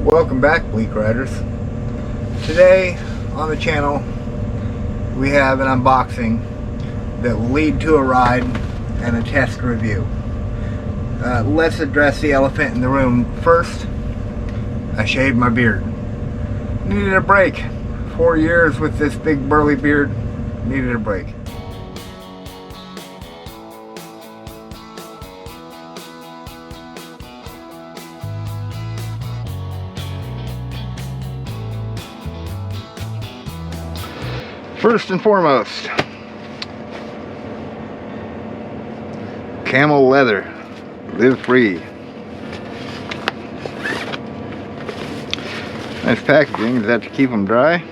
Welcome back, Bleak Riders. Today on the channel we have an unboxing that will lead to a ride and a test review. Let's address the elephant in the room first. I shaved my beard. Needed a break. 4 years with this big burly beard. Needed a break. First and foremost, camel leather, live free. Nice packaging. Is that to keep them dry?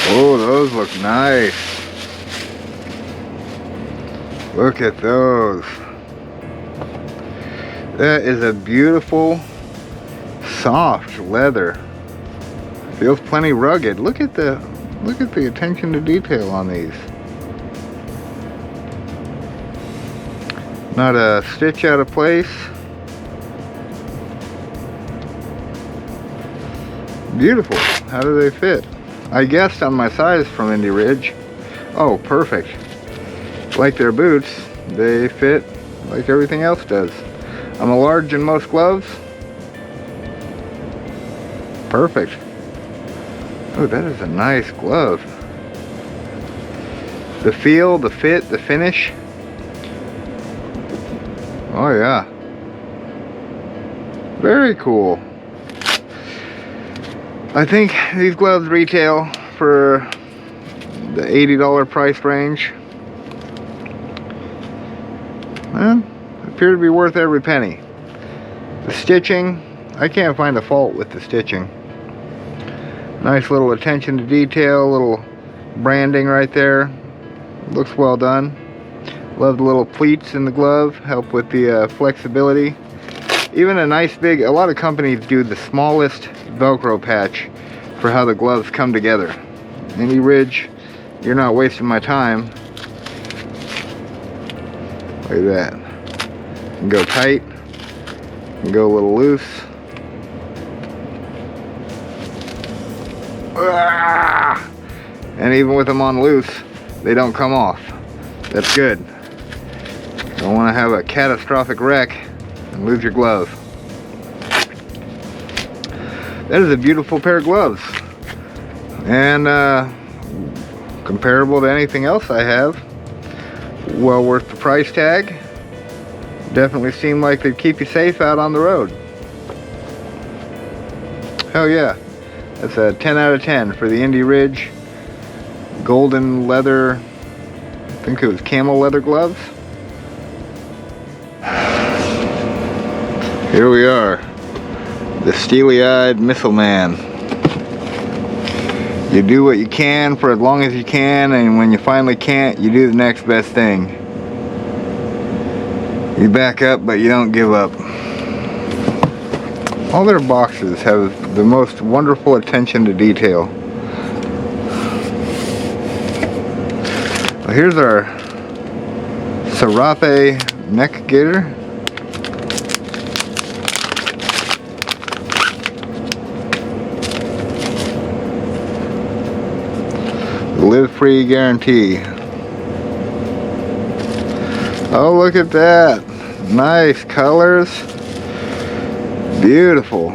Oh, those look nice. Look at those. That is a beautiful, soft leather. Feels plenty rugged. Look at the attention to detail on these. Not a stitch out of place. Beautiful. How do they fit? I guessed on my size from Indy Ridge. Oh, perfect. Like their boots, they fit like everything else does. I'm a large in most gloves. Perfect. Oh, that is a nice glove. The feel, the fit, the finish. Oh yeah. Very cool. I think these gloves retail for the $80 price range. Well, appear to be worth every penny. The stitching, I can't find a fault with the stitching. Nice little attention to detail, little branding right there. Looks well done. Love the little pleats in the glove, help with the flexibility. Even a nice big, a lot of companies do the smallest Velcro patch for how the gloves come together. Indy Ridge, you're not wasting my time. Look at that. You can go tight, you can go a little loose. Ah! And even with them on loose, they don't come off. That's good. Don't want to have a catastrophic wreck and lose your glove. That is a beautiful pair of gloves. And comparable to anything else I have. Well worth the price tag. Definitely seem like they'd keep you safe out on the road. Hell yeah. That's a 10 out of 10 for the Indy Ridge golden leather, I think it was camel leather gloves. Here we are. The steely-eyed missile man. You do what you can for as long as you can, and when you finally can't, you do the next best thing. You back up, but you don't give up. All their boxes have the most wonderful attention to detail. Well, here's our serape neck gaiter. Live free guarantee. Oh, look at that. Nice colors. Beautiful.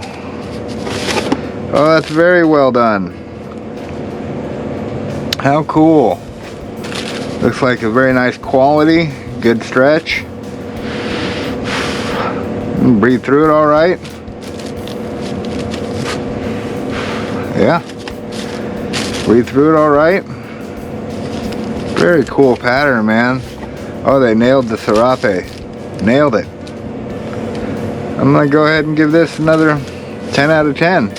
Oh, that's very well done. How cool. Looks like a very nice quality. Good stretch. Breathe through it all right. Yeah. Breathe through it all right. Very cool pattern, man. Oh, they nailed the serape. Nailed it. I'm gonna go ahead and give this another 10 out of 10. I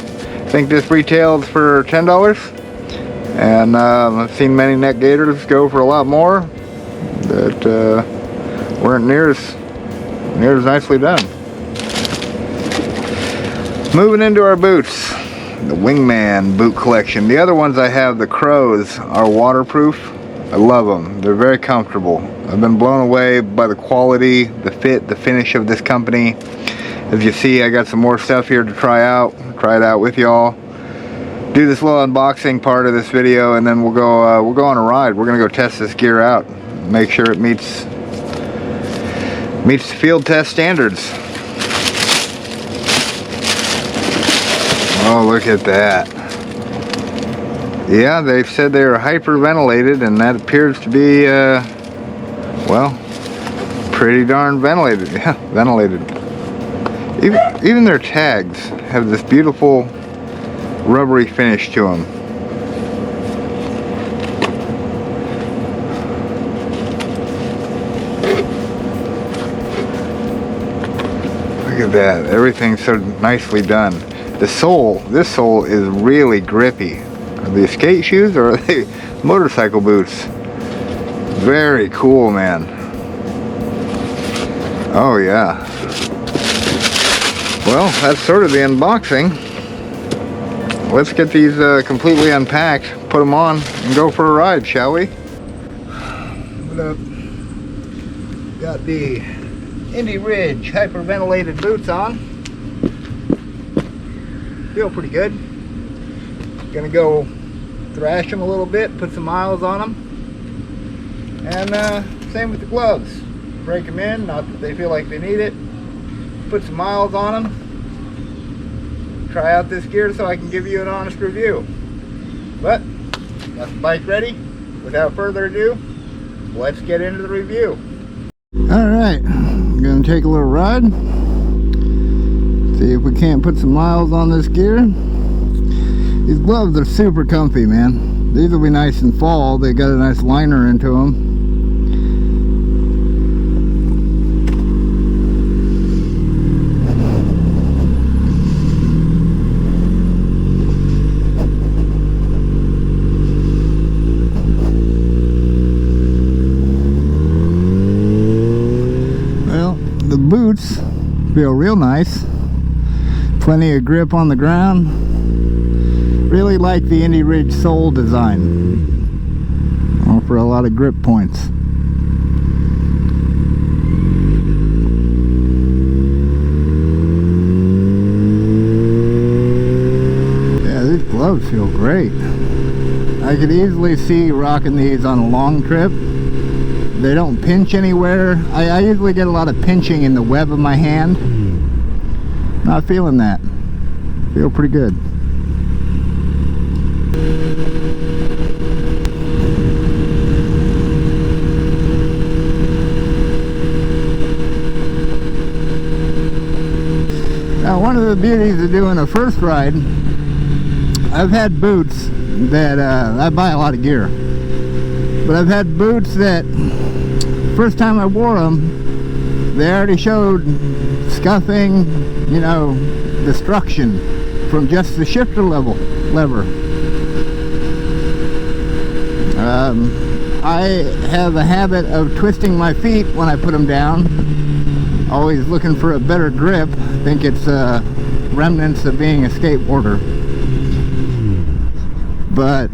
think this retails for $10. And I've seen many neck gaiters go for a lot more that weren't near as nicely done. Moving into our boots. the Wingman boot collection. The other ones I have, the Crows, are waterproof. I love them. They're very comfortable. I've been blown away by the quality, the fit, the finish of this company. As you see, I got some more stuff here to try out. Try it out with y'all. Do this little unboxing part of this video, and then we'll go on a ride. We're gonna go test this gear out. Make sure it meets the field test standards. Oh, look at that. Yeah, they've said they are hyperventilated, and that appears to be, well, pretty darn ventilated. Yeah, ventilated. Even their tags have this beautiful rubbery finish to them. Look at that. Everything's so nicely done. The sole, this sole is really grippy. Are they skate shoes or are they motorcycle boots? Very cool, man. Oh yeah. Well, that's sort of the unboxing. Let's get these completely unpacked, put them on, and go for a ride, shall we? What up? Got the Indy Ridge hyperventilated boots on. Feel pretty good. Gonna go thrash them a little bit, put some miles on them, and same with the gloves. Break them in, not that they feel like they need it. Put some miles on them. Try out this gear so I can give you an honest review. But got the bike ready. Without further ado, let's get into the review. All right, I'm gonna take a little ride. See if we can't put some miles on this gear. These gloves are super comfy, man. These will be nice in fall. They got a nice liner into them. Well, the boots feel real nice. Plenty of grip on the ground. Really like the Indy Ridge sole design. Offer a lot of grip points. Yeah, these gloves feel great. I could easily see rocking these on a long trip. They don't pinch anywhere. I usually get a lot of pinching in the web of my hand. Not feeling that. Feel pretty good. Now, one of the beauties of doing a first ride, I've had boots that I buy a lot of gear, but I've had boots that first time I wore them, they already showed scuffing, you know, destruction from just the shifter lever. I have a habit of twisting my feet when I put them down, always looking for a better grip. I think it's remnants of being a skateboarder. But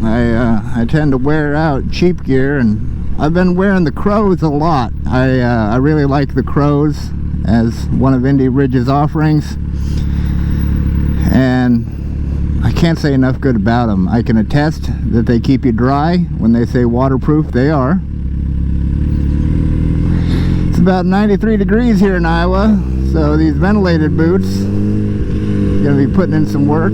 I tend to wear out cheap gear, and I've been wearing the Crows a lot. I really like the Crows as one of Indy Ridge's offerings, and I can't say enough good about them. I can attest that they keep you dry. When they say waterproof, they are. It's about 93 degrees here in Iowa, so these ventilated boots are gonna be putting in some work.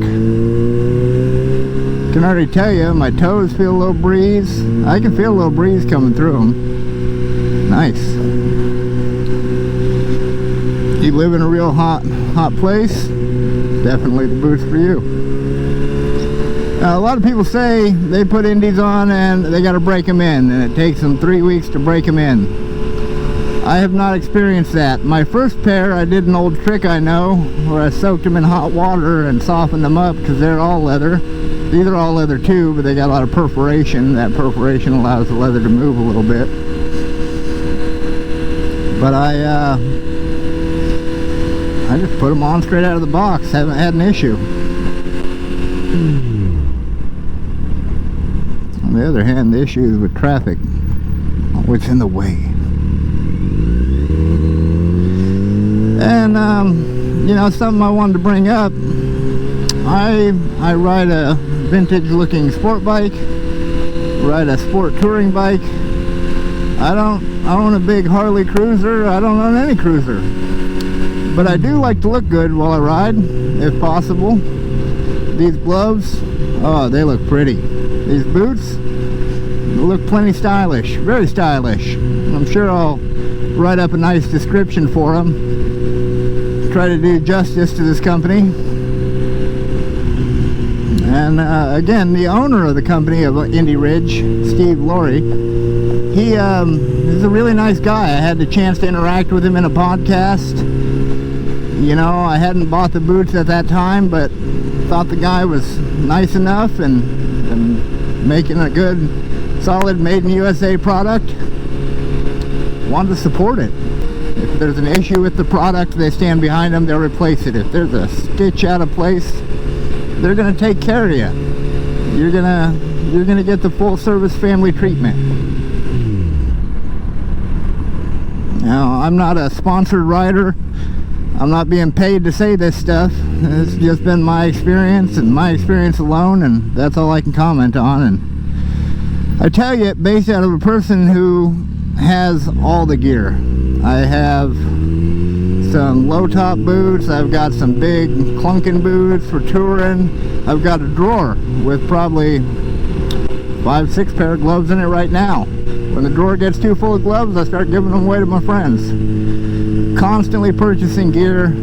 Can already tell you, my toes feel a little breeze. I can feel a little breeze coming through them. Nice. You live in a real hot place, definitely the boots for you. Now, a lot of people say they put Indies on and they got to break them in, and it takes them 3 weeks to break them in. I have not experienced that. My first pair, I did an old trick I know, where I soaked them in hot water and softened them up, because they're all leather. These are all leather too, but they got a lot of perforation. That perforation allows the leather to move a little bit. I just put them on straight out of the box. Haven't had an issue. On the other hand, the issue is with traffic. Always in the way. And you know, something I wanted to bring up. I ride a vintage looking sport bike, ride a sport touring bike. I don't own a big Harley cruiser. I don't own any cruiser, but I do like to look good while I ride, if possible. These gloves, oh, they look pretty. These boots, they look plenty stylish, very stylish. I'm sure I'll write up a nice description for them, try to do justice to this company. And again, the owner of the company of Indy Ridge, Steve Laurie, he is a really nice guy. I had the chance to interact with him in a podcast. You know, I hadn't bought the boots at that time, but thought the guy was nice enough and making a good, solid made in USA product. Wanted to support it. If there's an issue with the product, they stand behind them, they'll replace it. If there's a stitch out of place, they're gonna take care of you. You're gonna get the full service family treatment. Now, I'm not a sponsored rider. I'm not being paid to say this stuff. It's just been my experience and my experience alone, and that's all I can comment on. And I tell you it based out of a person who has all the gear. I have some low top boots, I've got some big clunking boots for touring, I've got a drawer with probably 5-6 pair of gloves in it right now. When the drawer gets too full of gloves, I start giving them away to my friends. Constantly purchasing gear,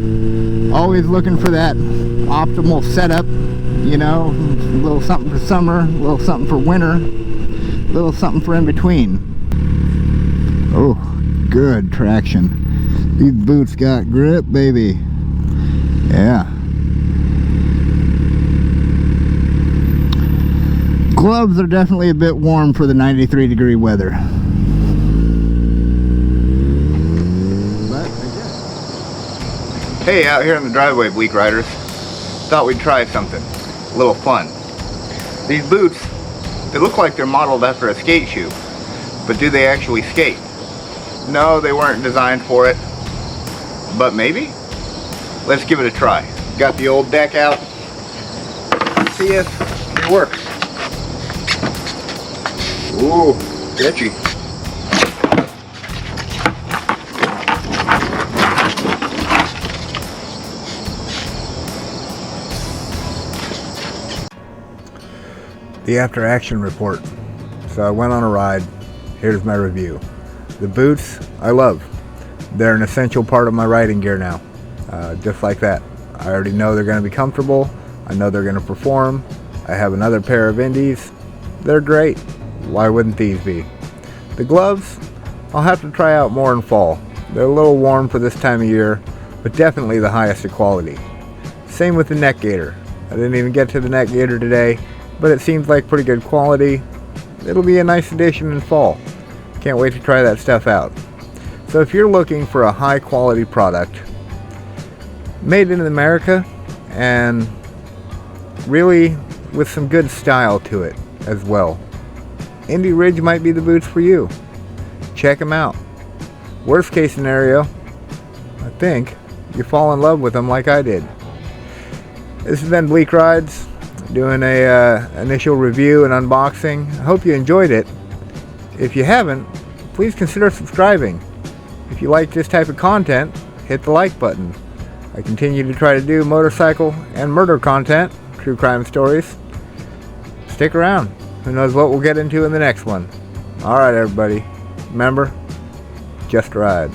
always looking for that optimal setup, you know, a little something for summer, a little something for winter, a little something for in between. Oh, good traction. These boots got grip, baby. Yeah. Gloves are definitely a bit warm for the 93-degree weather. Hey, out here in the driveway, Bleak Riders. Thought we'd try something. A little fun. These boots, they look like they're modeled after a skate shoe. But do they actually skate? No, they weren't designed for it. But maybe? Let's give it a try. Got the old deck out. See if it works. Ooh, itchy. The after action report. So I went on a ride. Here's my review. The boots, I love. They're an essential part of my riding gear now. Just like that. I already know they're going to be comfortable. I know they're going to perform. I have another pair of Indies. They're great. Why wouldn't these be? The gloves, I'll have to try out more in fall. They're a little warm for this time of year, but definitely the highest of quality. Same with the neck gaiter. I didn't even get to the neck gaiter today, but it seems like pretty good quality. It'll be a nice addition in fall. Can't wait to try that stuff out. So if you're looking for a high quality product made in America and really with some good style to it as well, Indy Ridge might be the boots for you. Check them out. Worst case scenario, I think, you fall in love with them like I did. This has been Bleak Rides, doing a initial review and unboxing. I hope you enjoyed it. If you haven't, please consider subscribing. If you like this type of content, hit the like button. I continue to try to do motorcycle and murder content, true crime stories. Stick around. Who knows what we'll get into in the next one. Alright everybody, remember, just ride.